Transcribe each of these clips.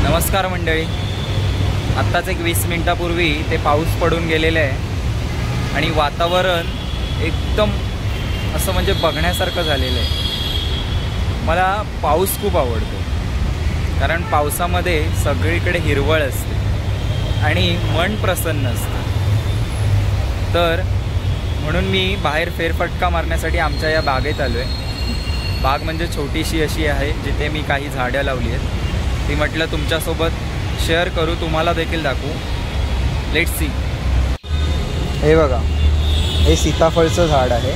नमस्कार मंडळी. आत्ताच एक 20 मिनिटापूर्वी ते पाऊस पडून गेलेले आहे आणि वातावरण एकदम असं म्हणजे बघण्यासारखं झालेलं आहे. मला पाऊस खूप आवडतो कारण पावसामध्ये सगळीकडे हिरवळ असते आणि मन प्रसन्न असतं. तर म्हणून मी बाहेर फेरफटका मारण्यासाठी आमच्या या बागेत आलो आहे. बाग म्हणजे छोटीशी अशी आहे जिथे मी काही झाडं लावली आहेत. ती म्हटलं तुमच्यासोबत शेअर करू, तुम्हाला देखील दाखवू. Let's see. हे बघा, हे सीताफळचं झाड आहे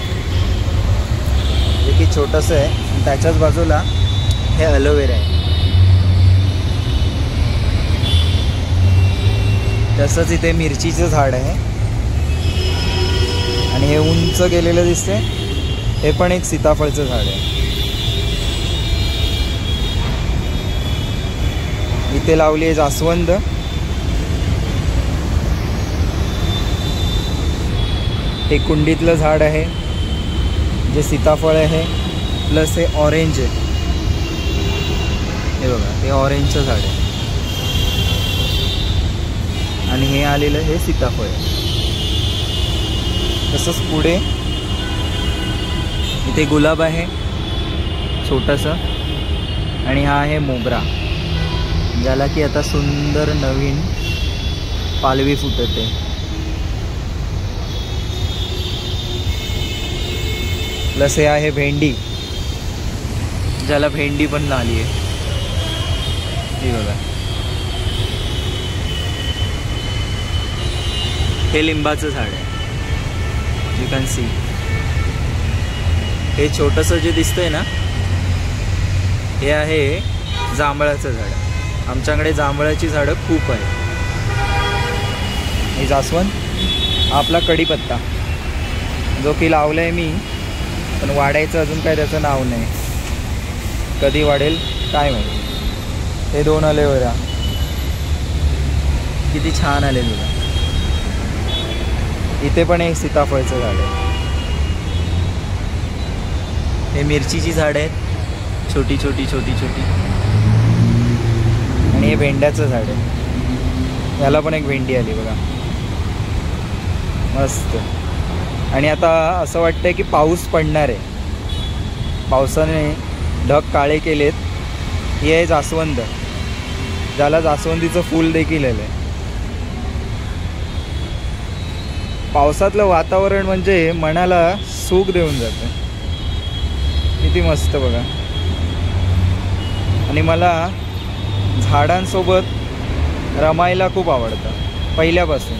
जे की छोटंसं आहे आणि त्याच्याच बाजूला हे ॲलोवेरा आहे. तसंच इथे मिरचीचं झाड आहे आणि हे उंच गेलेलं दिसते, हे पण एक सीताफळचं झाड आहे. इथे लावली आहे जास्वंद. हे कुंडीतलं झाड आहे जे सीताफळ आहे, प्लस हे ऑरेंज आहे. हे बघा, हे ऑरेंजचं झाड आहे आणि हे आलेलं हे सीताफळ आहे. तसंच पुढे इथे गुलाब आहे छोटंसं आणि हा आहे मोगरा, ज्याला की आता सुंदर नवीन पालवी फुटते. प्लस हे आहे भेंडी, ज्याला भेंडी पण झाली आहे. हे बघा, हे लिंबाचं झाड आहे, यू कॅन सी. हे छोटंसं जे दिसतंय ना, हे आहे जांभळाचं झाड. आमच्याकडे जांभळाची झाडं खूप आहेत. हे जास्वंद, आपला कढीपत्ता जो की लावला आहे मी, पण वाढायचं अजून काय त्याचं नाव नाही. कधी वाढेल काय माहिती. हे 2 ॲलोवेरा किती छान आले तुला. इथे पण एक सीताफळचं झाड आहे. हे मिरचीची झाड आहेत, छोटी छोटी छोटी छोटी. आणि हे भेंड्याचं झाड आहे, याला पण एक भेंडी आली बघा, मस्त. आणि आता असं वाटतंय की पाऊस पडणार आहे. पावसाने ढग काळे केलेत. हे आहे जास्वंद, ज्याला जास्वंदीचं फूल देखील आलं आहे. पावसातलं वातावरण म्हणजे मनाला सुख देऊन जातं. किती मस्त बघा. आणि मला झाडांसोबत रमायला खूप आवडतं पहिल्यापासून.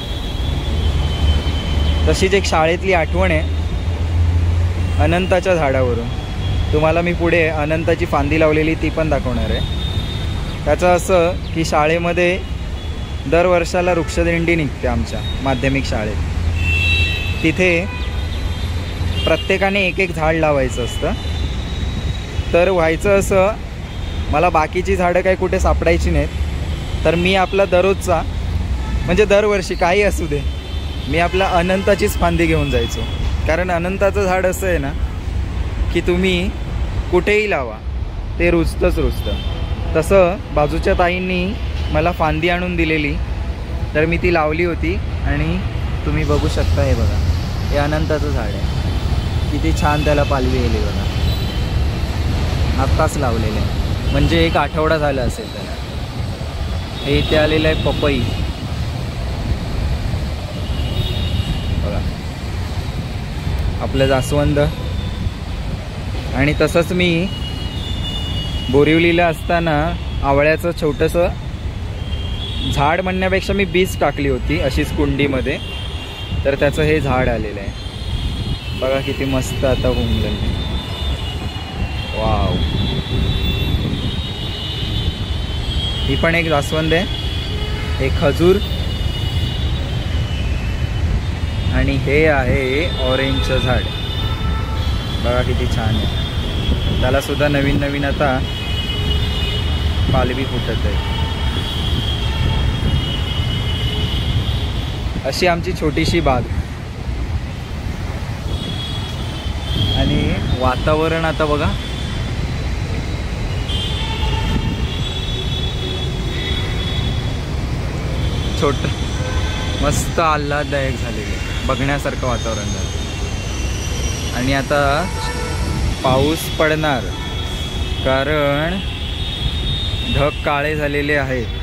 तशीच एक शाळेतली आठवण आहे अनंताच्या झाडावरून. तुम्हाला मी पुढे अनंताची फांदी लावलेली ती पण दाखवणार आहे. त्याचं असं की शाळेमध्ये दर वर्षाला वृक्षदिंडी निघते आमच्या माध्यमिक शाळेत. तिथे प्रत्येकाने एक एक झाड लावायचं असतं. तर व्हायचं असं, मला बाकीची झाडं काही कुठे सापडायची नाहीत, तर मी आपला दररोजचा म्हणजे दरवर्षी काही असू दे, मी आपला अनंताचीच फांदी घेऊन जायचो. कारण अनंताचं झाड असं आहे ना की तुम्ही कुठेही लावा ते रुजतंच रुजतं. तसं बाजूच्या ताईंनी मला फांदी आणून दिलेली, तर मी ती लावली होती. आणि तुम्ही बघू शकता, हे बघा, हे अनंताचं झाड आहे. किती छान त्याला पालवी येली बघा. आत्ताच लावलेलं आहे, म्हणजे 1 आठवडा झाला असेल त्याला. हे इथे आलेलं आहे पपई बघा, आपलं जास्वंद. आणि तसंच मी बोरिवलीला असताना आवळ्याचं छोटंसं झाड म्हणण्यापेक्षा मी बीज टाकली होती अशीच कुंडीमध्ये, तर त्याचं हे झाड आलेलं आहे बघा. किती मस्त आता उमलंय. वाव. ही पण एक जास्वंद आहे, एक खजूर. आणि हे आहे ऑरेंजचं झाड बघा, किती छान आहे. त्याला सुद्धा नवीन नवीन आता पालवी फुटत आहे. अशी आमची छोटीशी बाग. आणि वातावरण आता बघा छोट मस्त आल्हाददायक झालेले, बघण्यासारखं वातावरण झालं. आणि आता पाऊस पडणार कारण ढग काळे झालेले आहेत.